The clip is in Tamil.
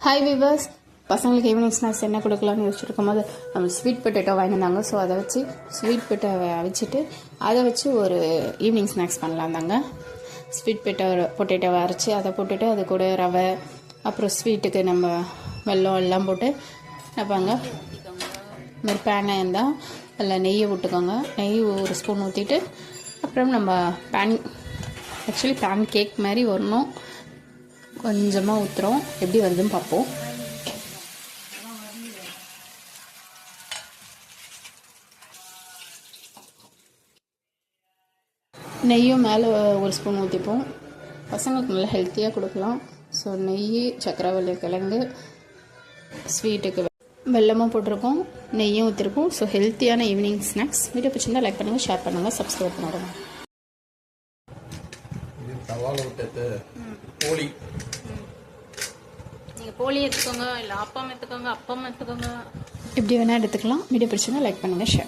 ஹாய் வீவர்ஸ், பசங்களுக்கு ஈவினிங் ஸ்நாக்ஸ் என்ன கொடுக்கலான்னு யோசிச்சுருக்கும் போது நம்ம ஸ்வீட் பொட்டேட்டோ வாங்கியிருந்தாங்க. ஸோ அதை வச்சு ஸ்வீட் பொட்டேட்டோ வச்சுட்டு அதை வச்சு ஒரு ஈவினிங் ஸ்நாக்ஸ் பண்ணலாம் தாங்க. ஸ்வீட் பொட்டேட்டோவை அரைச்சி அதை போட்டுட்டு அது கூட ரவை, அப்புறம் ஸ்வீட்டுக்கு நம்ம வெல்லம் எல்லாம் போட்டு வைப்பாங்க. ஒரு பேனை இருந்தால் அதில் நெய்யை விட்டுக்கோங்க. நெய் ஒரு ஸ்பூன் ஊற்றிட்டு அப்புறம் நம்ம ஆக்சுவலி பேன் கேக் மாதிரி வரணும். கொஞ்சமாக ஊற்றுறோம், எப்படி வருதுன்னு பார்ப்போம். நெய்யும் மேலே ஒரு ஸ்பூன் ஊற்றிப்போம். பசங்களுக்கு நல்லா ஹெல்த்தியாக கொடுக்கலாம். ஸோ நெய், சக்கரவள்ளி கிழங்கு, ஸ்வீட்டுக்கு வெல்லமும் போட்டிருக்கோம், நெய்யும் ஊற்றிருக்கோம். ஸோ ஹெல்த்தியான ஈவினிங் ஸ்நாக்ஸ். வீடியோ பிடிச்சிருந்தா லைக் பண்ணுங்கள், ஷேர் பண்ணுங்கள், சப்ஸ்கிரைப் பண்ணிடுங்க. நீங்கள் போலி எடுத்துக்கோங்க, இல்லை அப்பம் எடுத்துக்கோங்க, அப்பம் எடுத்துக்கோங்க, எப்படி வேணால் எடுத்துக்கலாம். வீடியோ பிடிச்சிருந்தா லைக் பண்ணுங்கள், ஷேர்.